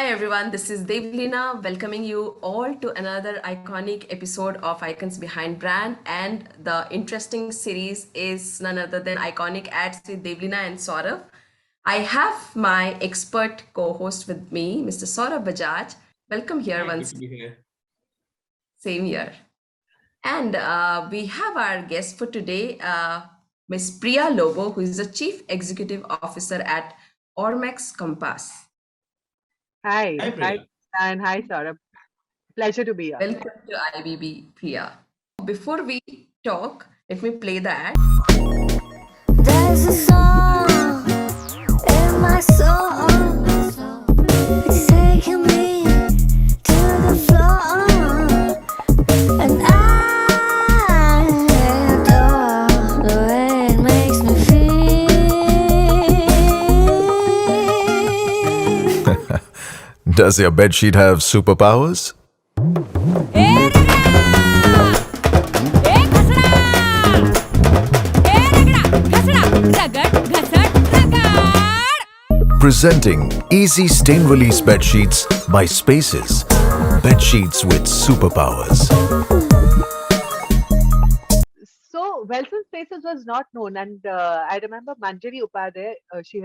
Hi everyone, this is Devleena welcoming you all to another iconic episode of Icons Behind Brand. And the interesting series is none other than Iconic Ads with Devleena and Saurabh. I have my expert co-host with me, Mr. Saurabh Bajaj. Welcome here Hi, good once to be here. same year. And we have our guest for today, Ms. Priya Lobo, who is the Chief Executive Officer at Ormax Compass. Hi, Hi, Priya. and hi, Saurabh. Pleasure to be here. Welcome to IBB, Priya. Before we talk, let me play the ad. There's a song in my soul. It's taking me to the floor, and I adore the way it makes me feel. Does your bedsheet have superpowers? Presenting Easy Stain Release Bedsheets by Spaces. Bedsheets with superpowers. So, Welspun Spaces was not known, and I remember Manjari Upadhyay. She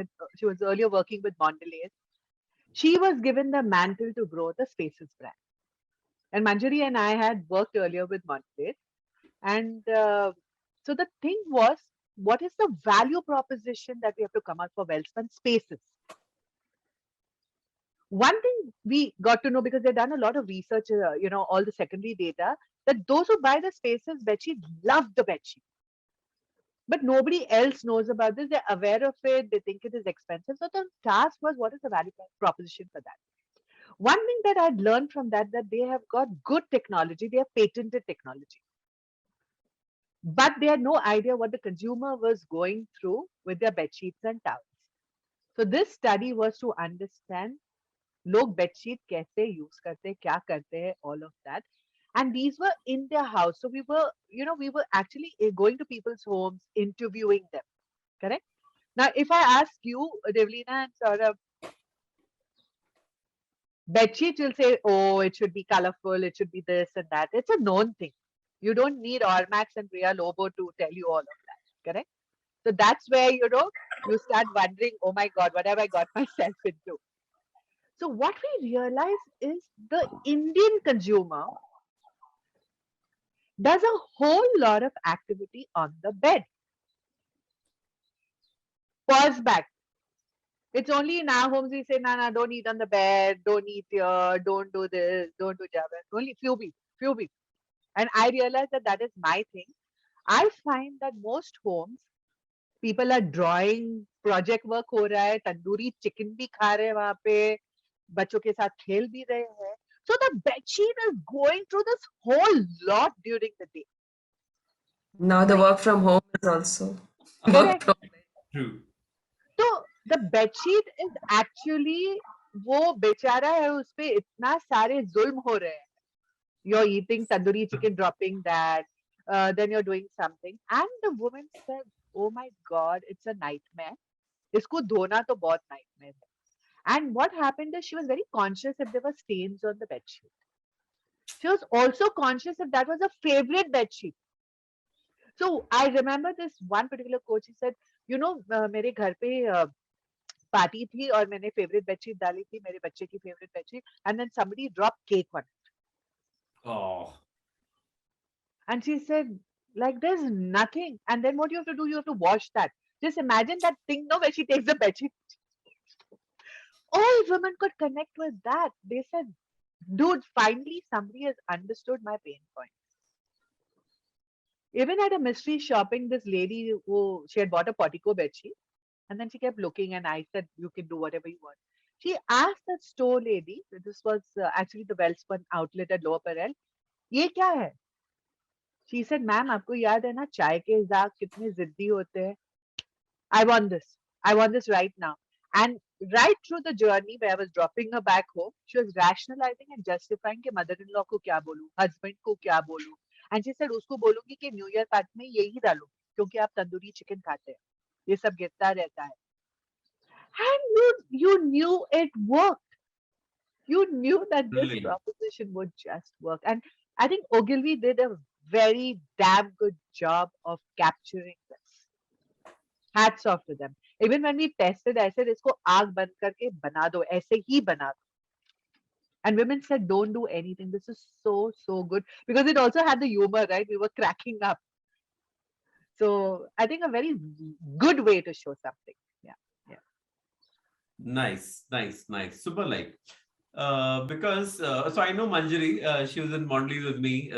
was earlier working with Mondelez. She was given the mantle to grow the Spaces brand, and Manjari and I had worked earlier with Mondelez, and so the thing was, what is the value proposition that we have to come out for Welspun Spaces? One thing we got to know because they've done a lot of research, all the secondary data, that those who buy the Spaces bedsheet love the bedsheet. But nobody else knows about this. They're aware of it. They think it is expensive. So the task was, what is the value proposition for that? One thing that I'd learned from that they have got good technology. They have patented technology, but they had no idea what the consumer was going through with their bed sheets and towels. So this study was to understand लोग bedsheet कैसे use करते हैं, क्या करते हैं, all of that. And these were in their house. So we were actually going to people's homes, interviewing them. Correct? Now, if I ask you, Devleena and Saurabh, bedsheet will say, oh, it should be colorful, it should be this and that. It's a known thing. You don't need Ormax and Priya Lobo to tell you all of that. Correct? So that's where, you start wondering, oh my God, what have I got myself into? So what we realize is the Indian consumer does a whole lot of activity on the bed. Pause back. It's only in our homes we say, nah, don't eat on the bed, don't eat here, don't do this, don't do that. Only few people. And I realize that is my thing. I find that most homes, people are drawing, project work हो रहा है, tandoori chicken भी खा रहे हैं वहाँ पे, बच्चों के साथ खेल भी रहे हैं. So the bed sheet is going through this whole lot during the day. Now the So work from home is also work correct. from True. So the bedsheet is actually वो बेचारा है उस पे इतना सारे जुल्म हो रहे हैं. You're eating tandoori chicken, dropping that, then you're doing something, and the woman said, "Oh my God, it's a nightmare. इसको धोना तो बहुत nightmare है." And what happened is she was very conscious if there were stains on the bedsheet. She was also conscious if that was a favorite bedsheet. So I remember this one particular coach. He said, मेरे घर पे party थी और मैंने favourite bedsheet डाली थी मेरे बच्चे की favourite bedsheet and then somebody dropped cake on it Oh, and she said like there's nothing and then what you have to do you have to wash that. Just imagine that thing no where she takes the bedsheet. All women could connect with that. They said, dude, finally somebody has understood my pain point. Even at a mystery shopping, this lady who she had bought a Portico bedsheet and then she kept looking and I said you can do whatever you want. She asked that store lady, this was actually the Welspun outlet at Lower Parel, ये क्या है? She said, ma'am, आपको याद है ना चाय के दाग कितने जिद्दी होते हैं? I want this. I want this right now. And right through the journey where I was dropping her back home, she was rationalizing and justifying कि mother-in-law को क्या बोलूं, husband को क्या बोलूं. And she said, उसको बोलूंगी कि न्यू ईयर पार्टी में यही डालो क्योंकि आप तंदूरी चिकन खाते हैं. ये सब गिरता रहता है. And you knew it worked. You knew that this Brilliant. proposition would just work. And I think Ogilvy did a very damn good job of capturing this. Hats off to them. Even when we tested, I said, isko aag band karke bana do, aise hi bana do. And women said, don't do anything. This is so, so good. Because it also had the humor, right? We were cracking up. So I think a very good way to show something. Yeah. Yeah. Nice. Super like. Because so I know Manjari, she was in Mondelez with me.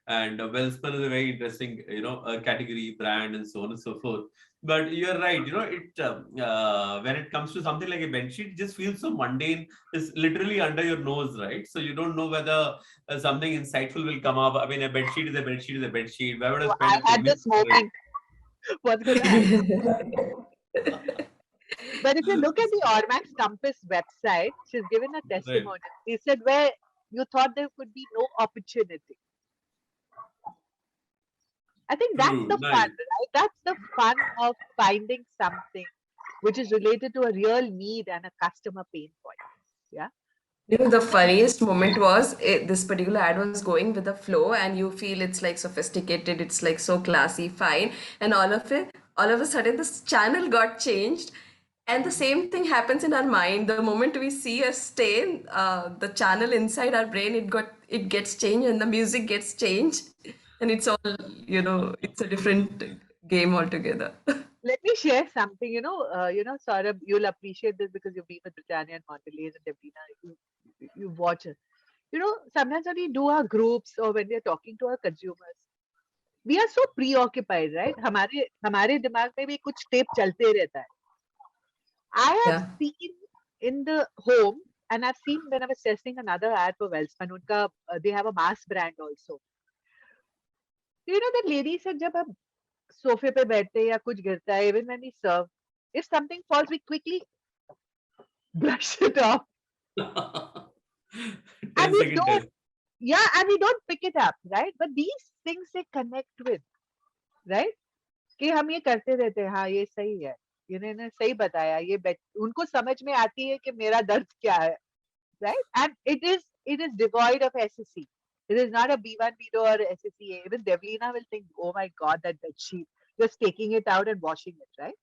And Welspun is a very interesting, category, brand, and so on and so forth. But you're right, when it comes to something like a bedsheet, it just feels so mundane. It's literally under your nose, right? So you don't know whether something insightful will come up. I mean, a bedsheet is a bedsheet is a bedsheet. Why would I So spend I a had premium this for it? moment. What's going to happen? But if you look at the Ormax Compass website, she's given a Right. testimonial. She said where you thought there could be no opportunity. I think that's True. the Nice. fun, right? That's the fun of finding something which is related to a real need and a customer pain point. Yeah. You know, the funniest moment was this particular ad was going with the flow, and you feel it's like sophisticated, it's like so classy, fine, and all of a sudden, this channel got changed, and the same thing happens in our mind. The moment we see a stain, the channel inside our brain, it gets changed, and the music gets changed, and it's all, it's a different game altogether. Let me share something. Saurabh, you'll appreciate this because you've been with Britannia and Mondelez and Devleena. You watch it. Sometimes when we do our groups or when we are talking to our consumers, we are so preoccupied, right? हमारे दिमाग में भी कुछ tape चलते रहता है. I have Yeah. seen in the home, and I've seen when I was testing another ad for Welspun, they have a mass brand also. That lady said, जब हम सोफे पे बैठते हैं या कुछ गिरता है, even when we serve, if something falls, we quickly brush it off. 10 And we second don't, test. and we don't pick it up, right? But these things they connect with, right? कि हम ये करते रहते हैं, हाँ ये सही है, इन्होंने सही बताया, उनको समझ में आती है कि मेरा दर्द क्या है, right? And it is devoid of SSC. It is not a B1, B2 or SSCA. Even Devleena will think, oh my God, that bedsheet, just taking it out and washing it, right?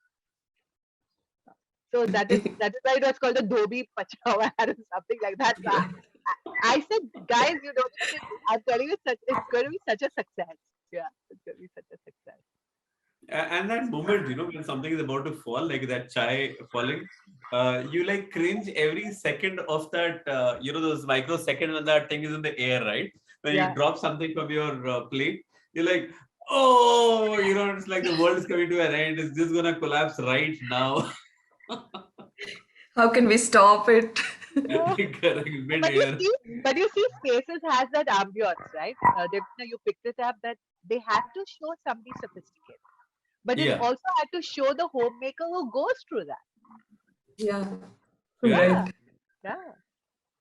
So that is why it was called the Dhobi Pachao ad or something like that. So I said, guys, I'm telling you, it's going to be such a success. Yeah, it's going to be such a success. And that moment, when something is about to fall, like that chai falling, you like cringe every second of that, those microseconds when that thing is in the air, right? When Yeah. you drop something from your plate, you're like, oh, it's like the world is coming to an end. It's just going to collapse right now. How can we stop it? Correct, mid-air. But you see, Spaces has that ambience, right? You picked it up that they had to show somebody sophisticated. But it Yeah. also had to show the homemaker who goes through that. Yeah. Yeah. Right. Yeah.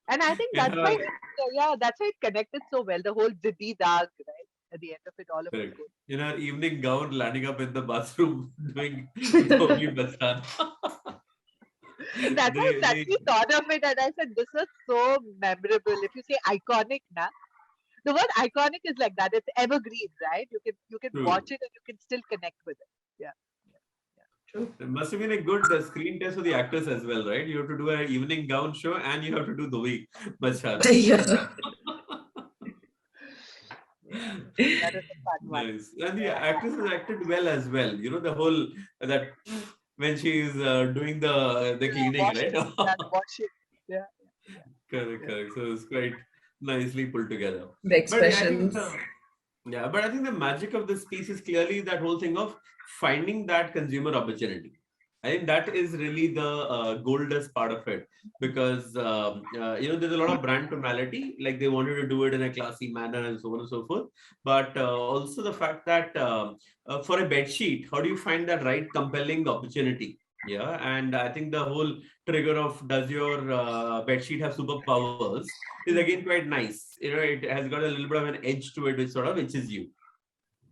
And I think that's why it connected so well. The whole Didi Dag, right? At the end of it, all of it. Correct. Good. In our evening gown, landing up in the bathroom, doing Dhobi Bastan. That's why I suddenly thought of it and I said, this is so memorable. If you say iconic, the word iconic is like that. It's evergreen, right? You can True. watch it and you can still connect with it. Yeah. It must have been a good screen test for the actors as well, right? You have to do an evening gown show and you have to do Dhobi Bastan. Yeah. That is a fun one. Nice. And the actress has acted well as well. The whole that when she is doing the cleaning, right? Watch it. Yeah. Correct. So it's quite nicely pulled together. The expressions. But I think the magic of this piece is clearly that whole thing of finding that consumer opportunity. I think that is really the goldest part of it, because there's a lot of brand tonality, like they wanted to do it in a classy manner and so on and so forth. But also the fact that for a bed sheet, how do you find that right compelling opportunity? Yeah, and I think the whole trigger of does your bed sheet have superpowers is again quite nice. It has got a little bit of an edge to it, which sort of itches you.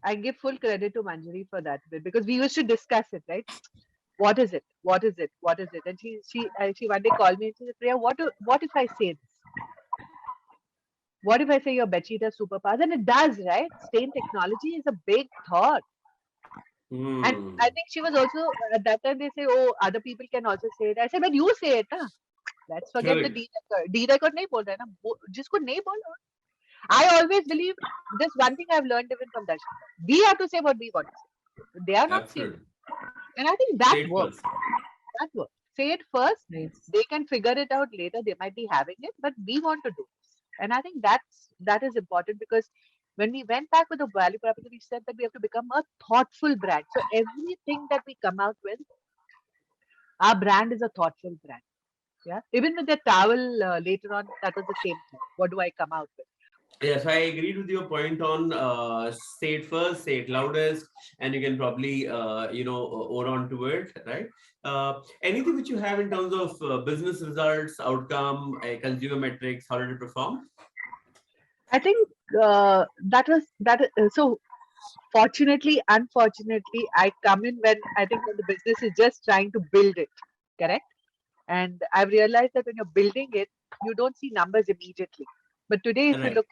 I give full credit to Manjari for that bit because we used to discuss it, right? what is it? What is it? What is it? And she one day called me and she said, Priya, what if I say this? What if I say your bedsheet has superpowers? And it does, right? Stain technology is a big thought. And I think she was also, at that time, they say, oh, other people can also say it. I said, but you say it, na? Let's forget the Correct. D record. D record nahi bol raha hai na. Jisko nahi bolo. I always believe this one thing I've learned even from Darshan. We have to say what we want to say. They are not saying. Absolutely. And I think that Say it works. first. That works. Say it first. Nice. They can figure it out later. They might be having it, but we want to do this. And I think that is important because when we went back with the value proposition, we said that we have to become a thoughtful brand. So everything that we come out with, our brand is a thoughtful brand. Yeah. Even with the towel later on, that was the same thing. What do I come out with? Yes, I agreed with your point on say it first, say it loudest, and you can probably own on to it, right? Anything which you have in terms of business results, outcome, consumer metrics, how did it perform? I think that was that. So fortunately, unfortunately, I come in when I think when the business is just trying to build it, correct? And I've realized that when you're building it, you don't see numbers immediately. But today, if you Right. look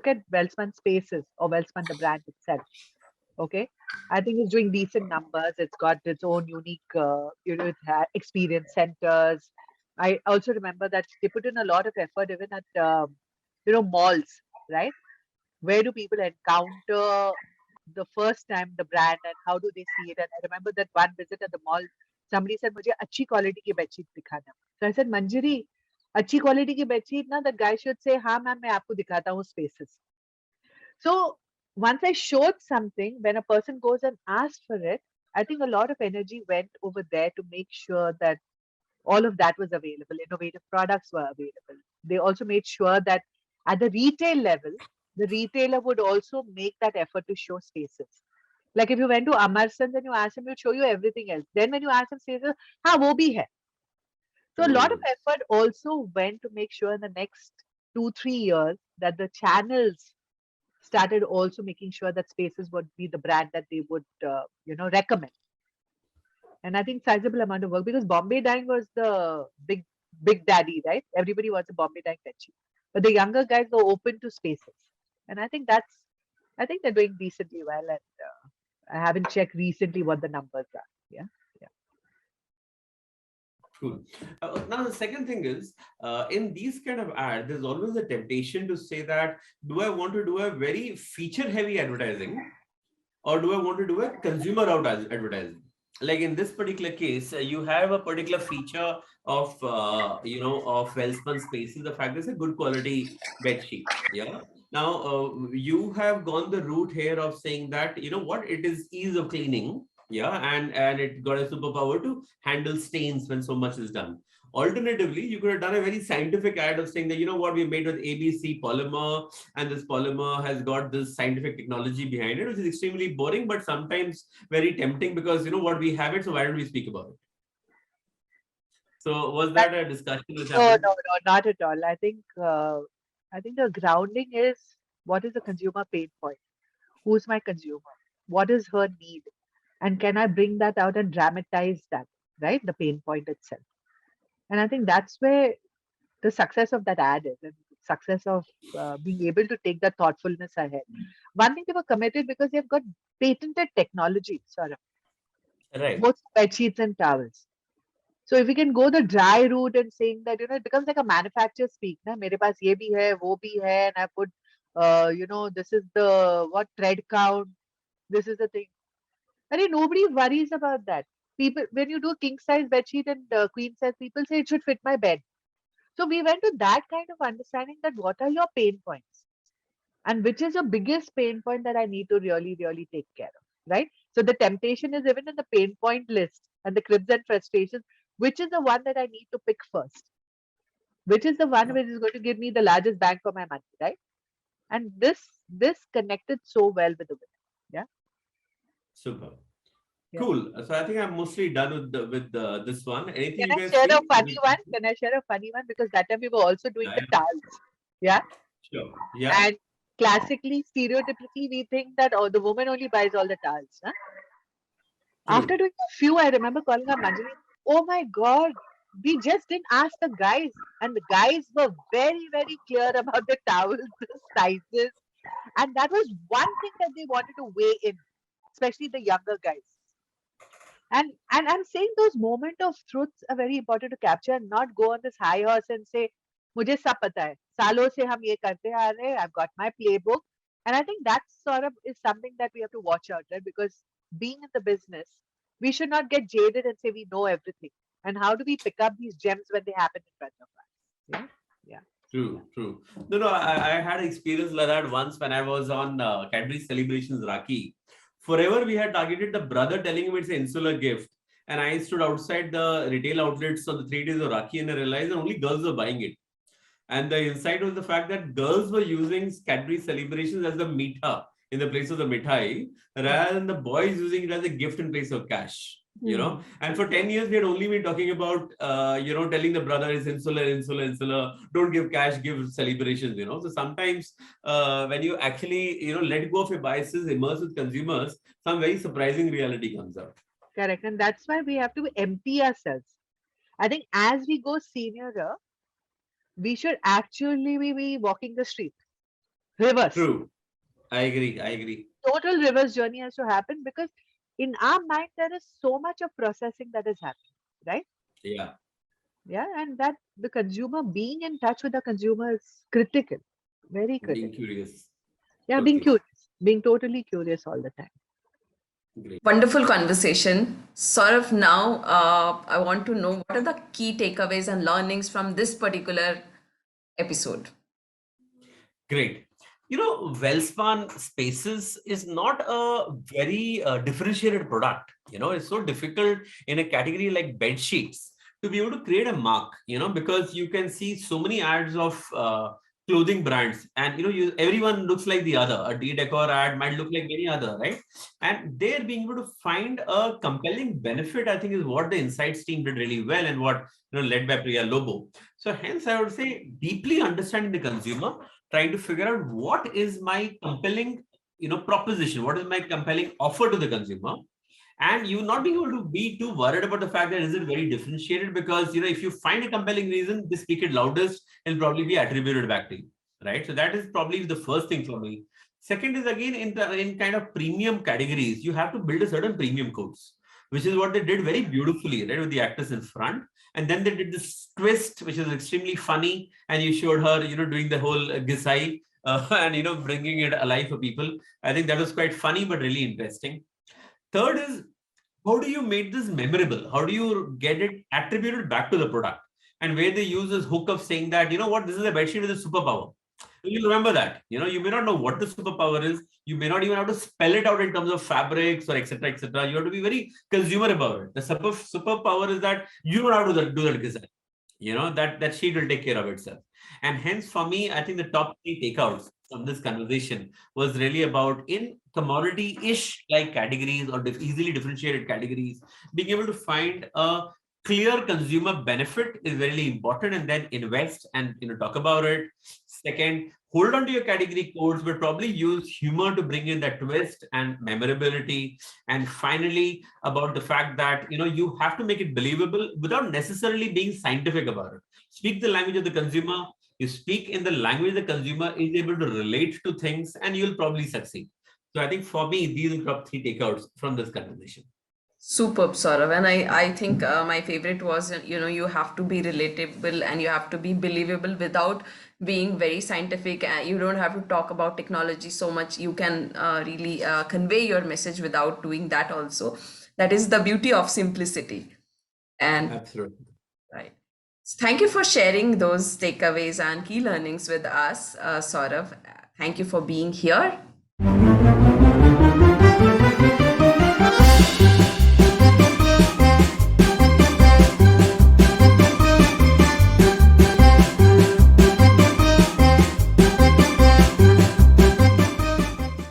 at Welspun Spaces or Welspun the brand itself, okay, I think it's doing decent numbers. It's got its own unique, experience centers. I also remember that they put in a lot of effort even at malls, right? Where do people encounter the first time the brand and how do they see it? And I remember that one visit at the mall, somebody said, "मुझे अच्छी quality की bedsheet दिखाना." So I said, "Manjari, अच्छी quality की bedsheet ना." The guy should say, "हाँ ma'am मैं आपको दिखाता हूँ spaces." So once I showed something, when a person goes and asks for it, I think a lot of energy went over there to make sure that all of that was available. Innovative products were available. They also made sure that at the retail level, the retailer would also make that effort to show spaces. Like if you went to Amarsan and you asked him, he'll show you everything else. Then when you ask him spaces, हाँ वो भी है. So a lot of effort also went to make sure in the next 2-3 years that the channels started also making sure that spaces would be the brand that they would recommend. And I think sizable amount of work because Bombay dyeing was the big daddy, right? Everybody wants a Bombay dyeing bedsheet, but the younger guys were open to spaces, and I think they're doing decently well. And I haven't checked recently what the numbers are. Yeah. Cool. Now the second thing is, in these kind of ads, there's always a temptation to say that, do I want to do a very feature-heavy advertising, or do I want to do a consumer advertising? Like in this particular case, you have a particular feature of of Welspun Spaces. The fact is a good quality bed sheet. Yeah. Now you have gone the route here of saying that it is ease of cleaning. Yeah, and it got a superpower to handle stains when so much is done. Alternatively, you could have done a very scientific ad of saying that we made with ABC polymer, and this polymer has got this scientific technology behind it, which is extremely boring, but sometimes very tempting because we have it, so why don't we speak about it? So was that a discussion which No, happened? no, not at all. I think the grounding is what is the consumer pain point? Who's my consumer? What is her need? And can I bring that out and dramatize that, right? The pain point itself. And I think that's where the success of that ad is, and success of being able to take that thoughtfulness ahead. One thing they were committed because they've got patented technology, Saurabh, Right. both bedsheets and towels. So if we can go the dry route and saying that it becomes like a manufacturer speak, na mere paas ye bhi hai, wo bhi hai, and I put this is the what thread count, this is the thing. I mean, nobody worries about that. People, when you do king size bedsheet and queen size, people say it should fit my bed. So we went to that kind of understanding that what are your pain points and which is your biggest pain point that I need to really, really take care of, right? So the temptation is even in the pain point list and the cribs and frustrations, which is the one that I need to pick first, which is the one which is going to give me the largest bang for my money, right? And this connected so well with the women. Yeah. Super. Yeah. Cool. So I think I'm mostly done with this one. Anything Can you I guys share a feel? funny one? Can I share a funny one? Because that time we were also doing the Yeah, towels. Yeah. sure. Yeah. And classically, stereotypically, we think that the woman only buys all the towels. Huh? After doing a few, I remember calling up Manjali. Oh my God, we just didn't ask the guys, and the guys were very, very clear about the towels, the sizes, and that was one thing that they wanted to weigh in, especially the younger guys. And I'm saying those moment of truths are very important to capture and not go on this high horse and say, मुझे सब पता है, सालों से हम ये करते आ रहे हैं, I've got my playbook. And I think that sort of is something that we have to watch out, right? Because being in the business, we should not get jaded and say we know everything. And how do we pick up these gems when they happen in front of us? Yeah. Yeah. True. No, I had experience like that once when I was on Cadbury Celebrations Rakhi. Forever we had targeted the brother telling him it's an insular gift. And I stood outside the retail outlets on the 3 days of Rakhi and I realized that only girls were buying it. And the insight was the fact that girls were using Cadbury Celebrations as the meetha in the place of the mithai, rather than the boys using it as a gift in place of cash. You know, and for 10 years we had only been talking about telling the brother is insular, don't give cash, give celebrations. So sometimes when you actually let go of your biases, immerse with consumers, some very surprising reality comes out. Correct. And that's why we have to empty ourselves. I think as we go seniorer, we should actually be walking the street. Reverse. True. I agree. Total reverse journey has to happen because in our mind, there is so much of processing that is happening, right? Yeah. Yeah. And that the consumer, being in touch with the consumer is critical, very critical. Being curious. Yeah, Totally. being curious, being totally curious all the time. Great. Wonderful conversation. Saurabh, now I want to know what are the key takeaways and learnings from this particular episode? Great. Welspun Spaces is not a very differentiated product. It's so difficult in a category like bed sheets to be able to create a mark, because you can see so many ads of clothing brands and, everyone looks like the other. A decor ad might look like any other, right? And they're being able to find a compelling benefit, I think, is what the insights team did really well and what, led by Priya Lobo. So hence, I would say deeply understanding the consumer, trying to figure out what is my compelling, proposition, what is my compelling offer to the consumer, and you not being able to be too worried about the fact that is it very differentiated, because if you find a compelling reason, they speak it loudest, it'll probably be attributed back to you, right? So that is probably the first thing for me. Second is again in kind of premium categories, you have to build a certain premium codes, which is what they did very beautifully, right, with the actors in front. And then they did this twist, which is extremely funny. And you showed her, doing the whole gisai and, bringing it alive for people. I think that was quite funny, but really interesting. Third is, how do you make this memorable? How do you get it attributed back to the product? And where they use this hook of saying that, this is a bedsheet with a superpower. You'll remember that. You may not know what the superpower is. You may not even have to spell it out in terms of fabrics or etc. etc. You have to be very consumer about it. The superpower is that you don't have to do that design. That sheet will take care of itself. And hence, for me, I think the top 3 takeouts from this conversation was really about in commodity-ish like categories or easily differentiated categories, being able to find a clear consumer benefit is really important, and then invest and talk about it. Second, hold on to your category codes, but probably use humor to bring in that twist and memorability. And finally, about the fact that you have to make it believable without necessarily being scientific about it. Speak the language of the consumer. You speak in the language the consumer is able to relate to things, and you'll probably succeed. So I think for me, these are the top 3 takeouts from this conversation. Superb, Saurabh. And I think my favorite was, you have to be relatable and you have to be believable without being very scientific. You don't have to talk about technology so much. You can really convey your message without doing that also. That is the beauty of simplicity. And absolutely. Right. So thank you for sharing those takeaways and key learnings with us, Saurabh. Thank you for being here.